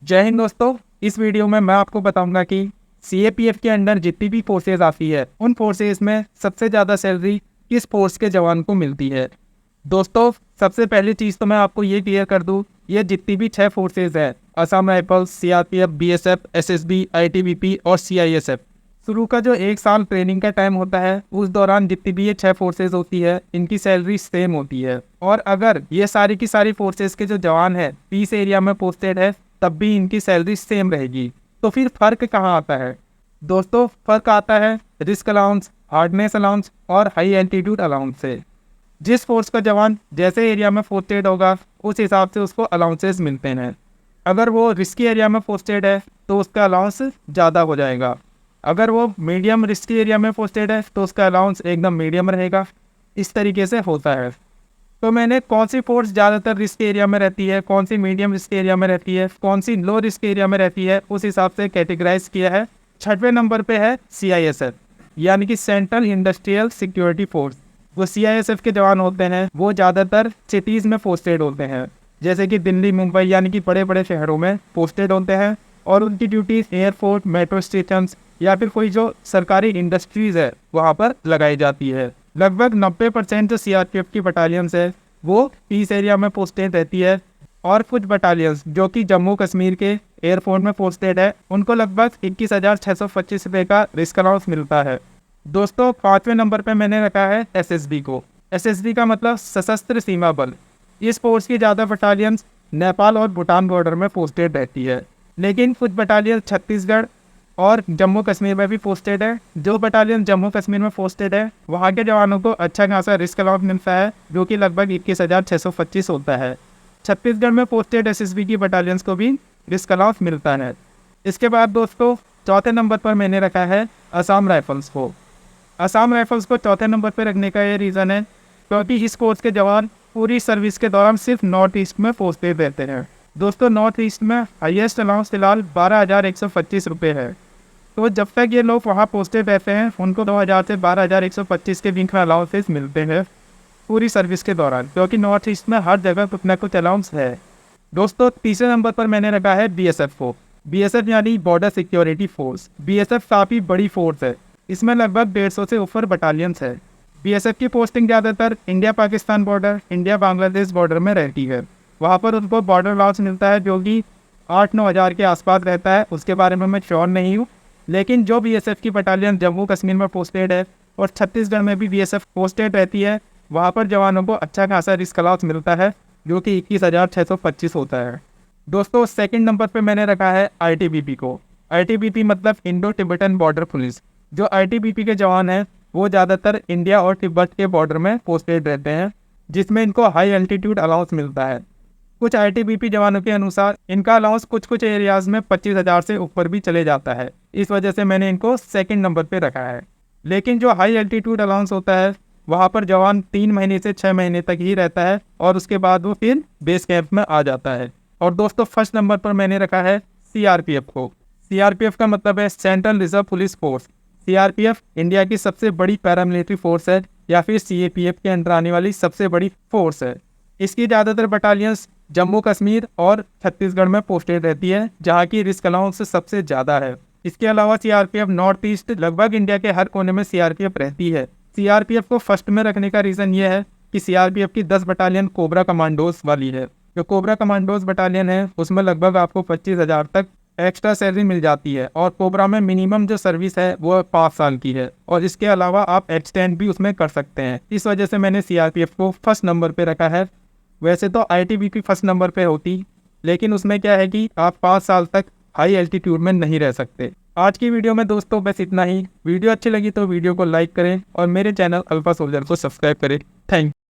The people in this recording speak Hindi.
जय हिंद दोस्तों। इस वीडियो में मैं आपको बताऊंगा कि सीएपीएफ के अंडर जितनी भी फोर्सेज आती है उन फोर्सेज में सबसे ज़्यादा सैलरी किस फोर्स के जवान को मिलती है। दोस्तों, सबसे पहली चीज़ तो मैं आपको ये क्लियर कर दूं, ये जितनी भी 6 फोर्सेज है, Assam rifles, CRPF, BSF, SSB, ITBP और सीआईएसएफ, शुरू का जो 1 साल ट्रेनिंग का टाइम होता है उस दौरान जितनी भी ये 6 फोर्सेज होती है इनकी सैलरी सेम होती है। और अगर ये सारी की सारी फोर्सेज के जो जवान है पीस एरिया में पोस्टेड है तब भी इनकी सैलरी सेम रहेगी। तो फिर फर्क कहाँ आता है? दोस्तों, फर्क आता है रिस्क अलाउंस, हार्डनेस अलाउंस और हाई एल्टीट्यूड अलाउंस से। जिस फोर्स का जवान जैसे एरिया में पोस्टेड होगा उस हिसाब से उसको अलाउंसेस मिलते हैं। अगर वो रिस्की एरिया में पोस्टेड है तो उसका अलाउंस ज़्यादा हो जाएगा। अगर वो मीडियम रिस्की एरिया में पोस्टेड है तो उसका अलाउंस एकदम मीडियम रहेगा। इस तरीके से होता है। तो मैंने कौन सी फोर्स ज़्यादातर रिस्क एरिया में रहती है, कौन सी मीडियम रिस्क एरिया में रहती है, कौन सी लो रिस्क एरिया में रहती है, उस हिसाब से कैटेगराइज किया है। 6वें नंबर पे है सीआईएसएफ, यानी कि सेंट्रल इंडस्ट्रियल सिक्योरिटी फोर्स। वो सीआईएसएफ के जवान होते हैं वो ज़्यादातर सिटीज़ में पोस्टेड होते हैं, जैसे कि दिल्ली, मुंबई, यानी कि बड़े बड़े शहरों में पोस्टेड होते हैं। और उनकी ड्यूटीज एयरपोर्ट, मेट्रो स्टेशन या फिर कोई जो सरकारी इंडस्ट्रीज़ है वहाँ पर लगाई जाती है। लगभग 90% जो सीआरपीएफ की बटालियंस है वो पीस एरिया में पोस्टेड रहती है। और कुछ बटालियंस जो कि जम्मू कश्मीर के एयरपोर्ट में पोस्टेड है उनको लगभग 21,625 रुपये का रिस्क अलाउंस मिलता है। दोस्तों, 5वें नंबर पे मैंने रखा है एसएसबी को। एसएसबी का मतलब सशस्त्र सीमा बल। इस फोर्स की ज़्यादा बटालियंस नेपाल और भूटान बॉर्डर में पोस्टेड रहती है, लेकिन कुछ बटालियन छत्तीसगढ़ और जम्मू कश्मीर में भी पोस्टेड है। जो बटालियन जम्मू कश्मीर में पोस्टेड है वहाँ के जवानों को अच्छा खासा रिस्क अलाउंस मिलता है, जो कि लगभग 21,625 होता है। छत्तीसगढ़ में पोस्टेड एसएसबी की बटालियंस को भी रिस्क अलाउंस मिलता है। इसके बाद दोस्तों, 4थे नंबर पर मैंने रखा है असम राइफल्स को। असम राइफल्स को 4थे नंबर पर रखने का ये रीज़न है क्योंकि इस फोर्स के जवान पूरी सर्विस के दौरान सिर्फ नॉर्थ ईस्ट में पोस्टेड रहते हैं। दोस्तों, नॉर्थ ईस्ट में हाईएस्ट अलाउंस फिलहाल 12,125 रुपये है। तो जब तक ये लोग वहाँ पोस्टेड रहते हैं उनको 2,000 से 12,125 के बीच में अलाउंसेस मिलते हैं पूरी सर्विस के दौरान, क्योंकि नॉर्थ ईस्ट में हर जगह कुछ ना कुछ अलाउंस है। दोस्तों, 3रे नंबर पर मैंने रखा है बीएसएफ को। बीएसएफ यानी बॉर्डर सिक्योरिटी फोर्स। बीएसएफ काफ़ी बड़ी फोर्स है, इसमें लगभग 150 से ऊपर बटालियंस है। बीएसएफ की पोस्टिंग ज़्यादातर India Pakistan border, India Bangladesh border में रहती है। वहाँ पर उनको बॉर्डर अलाउंस मिलता है जो कि 8-9 हज़ार के आसपास रहता है। उसके बारे में मैं श्योर नहीं हूँ, लेकिन जो बीएसएफ की बटालियन जम्मू कश्मीर में पोस्टेड है और छत्तीसगढ़ में भी बीएसएफ पोस्टेड रहती है, वहाँ पर जवानों को अच्छा खासा रिस्क अलाउंस मिलता है जो कि 21,625 होता है। दोस्तों, 2nd नंबर पे मैंने रखा है आईटीबीपी को। आईटीबीपी मतलब इंडो तिब्बतन बॉर्डर पुलिस। जो आईटीबीपी के जवान हैं वो ज़्यादातर इंडिया और तिब्बत के बॉर्डर में पोस्टेड रहते हैं, जिसमें इनको हाई एल्टीट्यूड अलाउंस मिलता है। कुछ आईटीबीपी जवानों के अनुसार इनका अलाउंस कुछ एरियाज़ में 25,000 से ऊपर भी चले जाता है। इस वजह से मैंने इनको 2nd नंबर पे रखा है। लेकिन जो हाई एल्टीट्यूड अलाउंस होता है वहाँ पर जवान 3 महीने से 6 महीने तक ही रहता है और उसके बाद वो फिर बेस कैंप में आ जाता है। और दोस्तों, 1st नंबर पर मैंने रखा है सीआरपीएफ को। सीआरपीएफ का मतलब है central reserve police force. CRPF India की सबसे बड़ी पैरामिलिट्री फोर्स है, या फिर सीएपीएफ के अंडर आने वाली सबसे बड़ी फोर्स है। इसकी ज़्यादातर बटालियंस जम्मू कश्मीर और छत्तीसगढ़ में पोस्टेड रहती है, जहाँ की रिस्क अलाउंस सबसे ज़्यादा है। इसके अलावा सीआरपीएफ नॉर्थ ईस्ट लगभग इंडिया के हर कोने में सीआरपीएफ रहती है। सीआरपीएफ को फर्स्ट में रखने का रीज़न ये है कि सीआरपीएफ की 10 बटालियन कोबरा कमांडोज वाली है। जो कोबरा कमांडोज बटालियन है उसमें लगभग आपको 25,000 तक एक्स्ट्रा सैलरी मिल जाती है। और कोबरा में मिनिमम जो सर्विस है वो 5 साल की है, और इसके अलावा आप एक्सटेंड भी उसमें कर सकते हैं। इस वजह से मैंने सीआरपीएफ को 1st नंबर पे रखा है। वैसे तो आईटीबीपी 1st नंबर पे होती, लेकिन उसमें क्या है कि आप 5 साल तक हाई एल्टीट्यूड में नहीं रह सकते। आज की वीडियो में दोस्तों बस इतना ही। वीडियो अच्छी लगी तो वीडियो को लाइक करें और मेरे चैनल अल्फा सोल्जर को सब्सक्राइब करें। Thank you.